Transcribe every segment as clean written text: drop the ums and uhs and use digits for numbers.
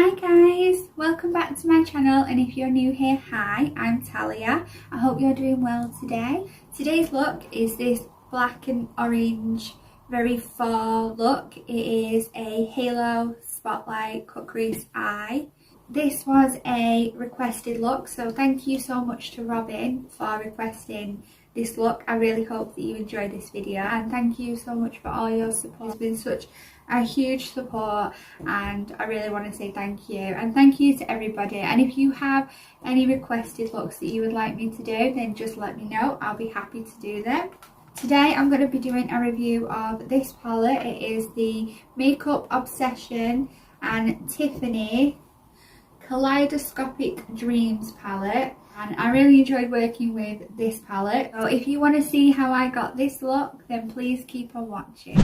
Hi guys, welcome back to my channel, and if you're new here, hi, I'm Talia. I hope you're doing well today. Today's look is this black and orange, very fall look. It is a halo spotlight cut crease eye. This was a requested look, so thank you so much to Robin for requesting this look. I really hope that you enjoyed this video, and thank you so much for all your support. It's been such a huge support and I really want to say thank you, and thank you to everybody. And if you have any requested looks that you would like me to do, then just let me know. I'll be happy to do them. Today I'm going to be doing a review of this palette. It is the Makeup Obsession and Tiffany Kaleidoscopic Dreams palette, and I really enjoyed working with this palette. So if you want to see how I got this look, then please keep on watching.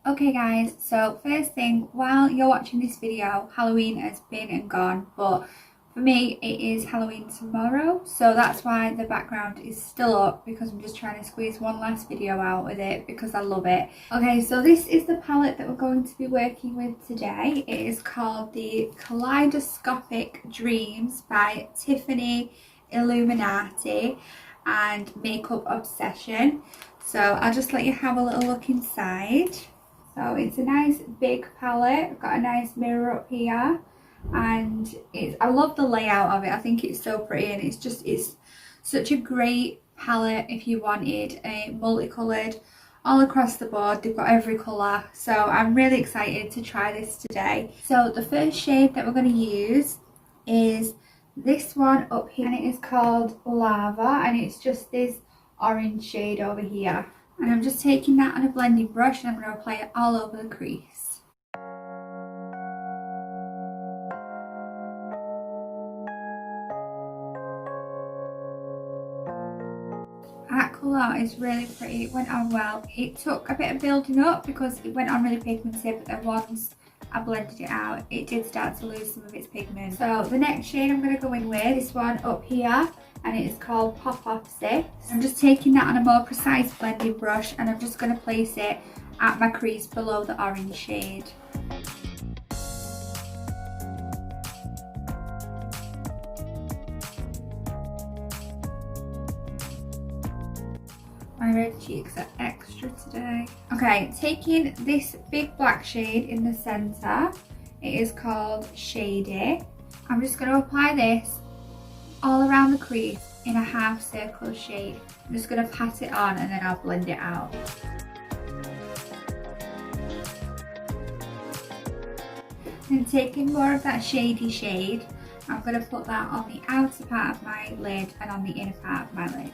Okay guys, so first thing, while you're watching this video, Halloween has been and gone, but for me it is Halloween tomorrow, so that's why the background is still up, because I'm just trying to squeeze one last video out with it because I love it. Okay, so this is the palette that we're going to be working with today. It is called the Kaleidoscopic Dreams by Tiffany Illuminati and Makeup Obsession. So I'll just let you have a little look inside. So it's a nice big palette. I've got a nice mirror up here, and I love the layout of it. I think it's so pretty, and it's such a great palette if you wanted a multicoloured all across the board. They've got every colour, so I'm really excited to try this today. So the first shade that we're going to use is this one up here, and it is called Lava, and it's just this orange shade over here. And I'm just taking that on a blending brush and I'm going to apply it all over the crease. That colour is really pretty. It went on well. It took a bit of building up because it went on really pigmented, but then once I blended it out, it did start to lose some of its pigment. So the next shade I'm going to go in with, this one up here, and it is called Pop Off 6. I'm just taking that on a more precise blending brush, and I'm just going to place it at my crease below the orange shade. My red cheeks are extra today. Okay, taking this big black shade in the centre, it is called Shady. I'm just going to apply this all around the crease in a half circle shape. I'm just going to pat it on and then I'll blend it out. And taking more of that shady shade, I'm going to put that on the outer part of my lid and on the inner part of my lid.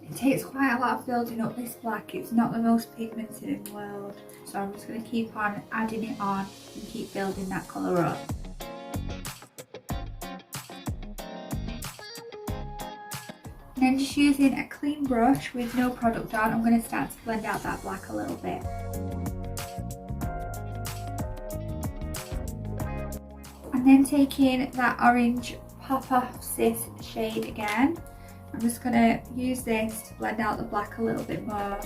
It takes quite a lot of building up this black. It's not the most pigmented in the world, so I'm just going to keep on adding it on and keep building that colour up. And then just using a clean brush with no product on, I'm going to start to blend out that black a little bit. And then taking that orange Pop Off 6 shade again, I'm just going to use this to blend out the black a little bit more.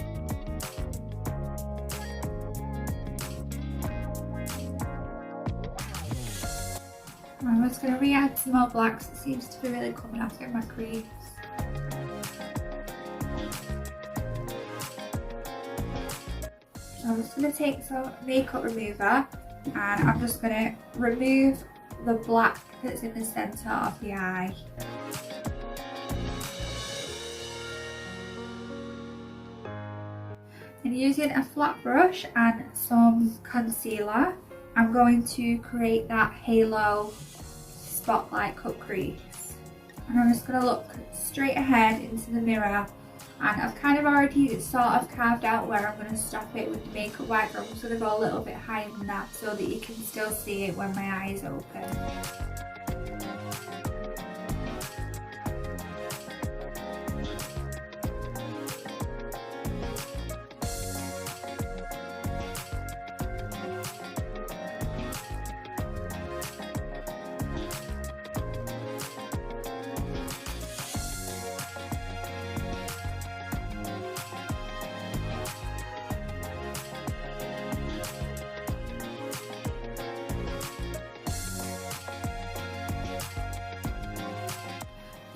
I'm just going to re-add some more blacks. It seems to be really coming off in my crease. So I'm just going to take some makeup remover, and I'm just going to remove the black that's in the centre of the eye. And using a flat brush and some concealer, I'm going to create that halo spotlight cut crease. And I'm just going to look straight ahead into the mirror, and I've kind of already sort of carved out where I'm going to stop it with the makeup wiper. I'm just going to go a little bit higher than that so that you can still see it when my eyes open.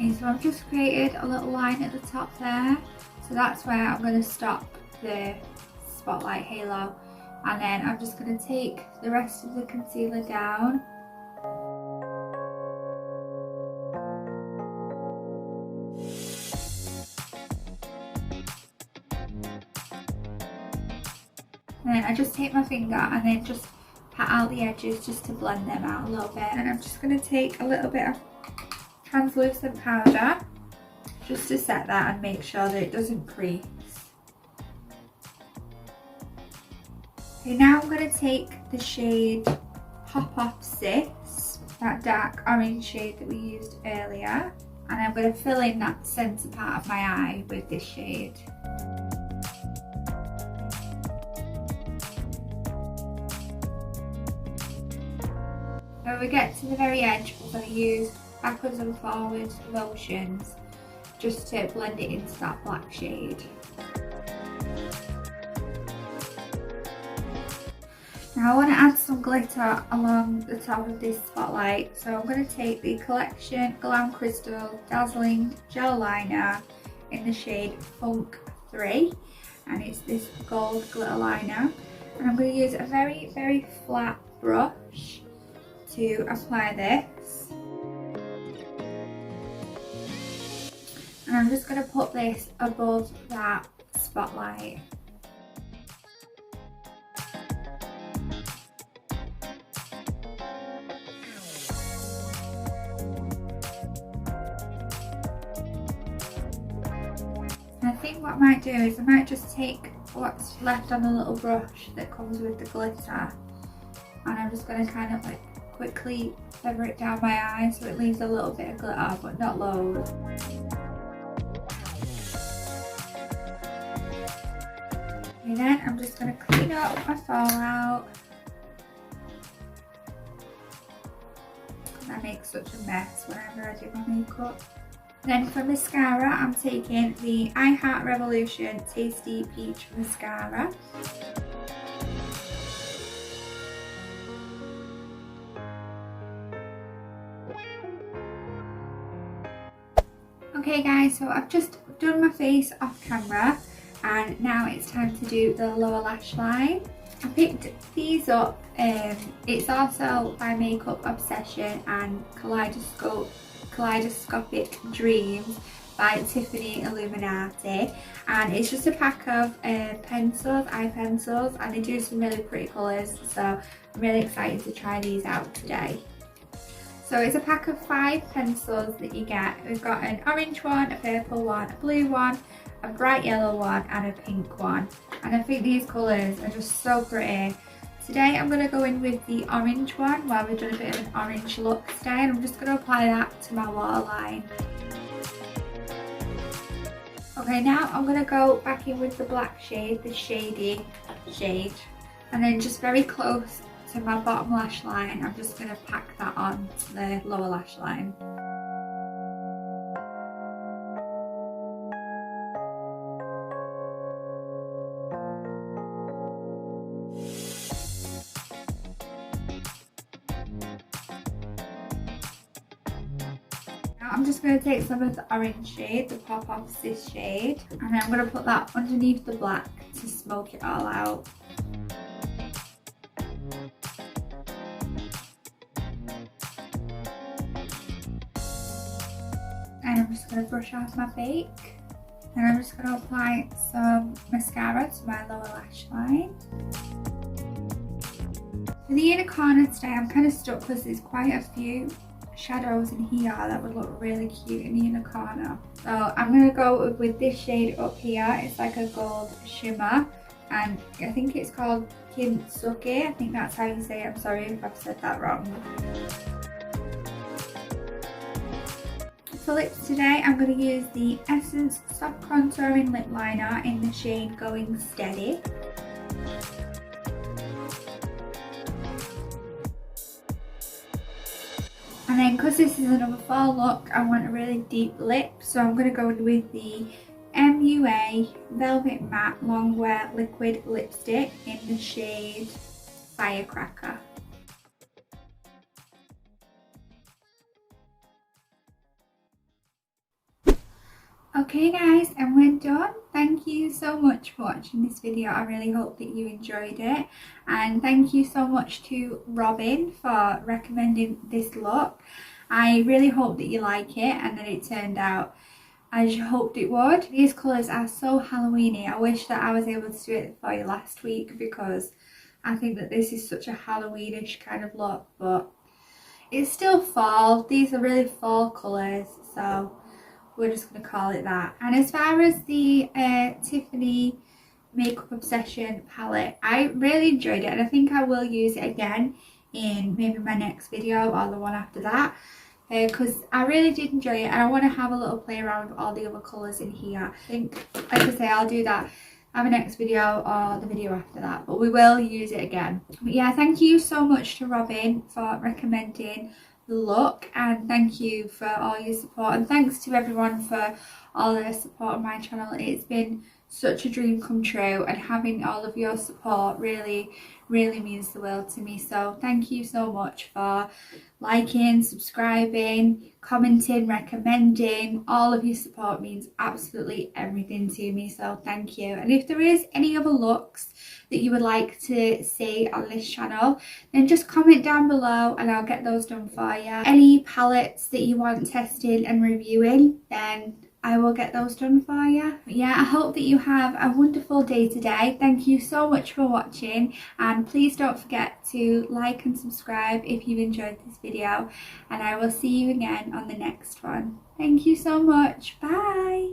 And so I've just created a little line at the top there. So that's where I'm going to stop the spotlight halo. And then I'm just going to take the rest of the concealer down. And then I just take my finger and then just pat out the edges just to blend them out a little bit. And I'm just going to take a little bit of translucent powder just to set that and make sure that it doesn't crease. Okay, now I'm going to take the shade Pop Off Sis, that dark orange shade that we used earlier, and I'm going to fill in that centre part of my eye with this shade. When we get to the very edge, we're going to use backwards and forwards motions just to blend it into that black shade. Now I want to add some glitter along the top of this spotlight, so I'm going to take the Collection Glam Crystal Dazzling Gel Liner in the shade Funk 3, and it's this gold glitter liner, and I'm going to use a very, very flat brush to apply this. And I'm just going to put this above that spotlight. And I think what I might do is I might just take what's left on the little brush that comes with the glitter, and I'm just going to kind of like quickly feather it down my eye so it leaves a little bit of glitter but not loads. And then I'm just going to clean up my fallout. I make such a mess whenever I do my makeup. Then for mascara, I'm taking the I Heart Revolution Tasty Peach Mascara. Okay guys, so I've just done my face off camera and now it's time to do the lower lash line. I picked these up, it's also by Makeup Obsession and Kaleidoscopic Dreams by Tiffany Illuminati, and it's just a pack of pencils, eye pencils, and they do some really pretty colours, so I'm really excited to try these out today. So it's a pack of 5 pencils that you get. We've got an orange one, a purple one, a blue one, a bright yellow one and a pink one. And I think these colours are just so pretty. Today I'm going to go in with the orange one while we've done a bit of an orange look today, and I'm just going to apply that to my waterline. Okay, now I'm going to go back in with the black shade, the shady shade, and then just very close to my bottom lash line, I'm just going to pack that on to the lower lash line. Now I'm just going to take some of the orange shade, the Pop Off Sis shade, and then I'm going to put that underneath the black to smoke it all out. And I'm just going to brush out my bake, and I'm just going to apply some mascara to my lower lash line. For the inner corner today, I'm kind of stuck because there's quite a few shadows in here that would look really cute in the inner corner. So I'm going to go with this shade up here. It's like a gold shimmer, and I think it's called Kintsugi. I think that's how you say it. I'm sorry if I've said that wrong. For lips today, I'm going to use the Essence Soft Contouring Lip Liner in the shade Going Steady. And then because this is another fall look, I want a really deep lip, so I'm going to go with the MUA Velvet Matte Longwear Liquid Lipstick in the shade Firecracker. Okay guys, and we're done. Thank you so much for watching this video. I really hope that you enjoyed it, and thank you so much to Robin for recommending this look. I really hope that you like it and that it turned out as you hoped it would. These colours are so Halloweeny. I wish that I was able to do it for you last week, because I think that this is such a Halloweenish kind of look, but it's still fall. These are really fall colours, so we're just going to call it that. And as far as the Tiffany Makeup Obsession palette, I really enjoyed it, and I think I will use it again in maybe my next video or the one after that, because I really did enjoy it, and I want to have a little play around with all the other colours in here. I think, like I say, I'll do that on my next video or the video after that, but we will use it again. But yeah, thank you so much to Robin for recommending the look, and thank you for all your support, and thanks to everyone for all their support on my channel. It's been such a dream come true, and having all of your support really means the world to me. So thank you so much for liking, subscribing, commenting, recommending. All of your support means absolutely everything to me, so thank you. And if there is any other looks that you would like to see on this channel, then just comment down below and I'll get those done for you. Any palettes that you want testing and reviewing, then I will get those done for you. But yeah, I hope that you have a wonderful day today. Thank you so much for watching, and please don't forget to like and subscribe if you enjoyed this video, and I will see you again on the next one. Thank you so much. Bye.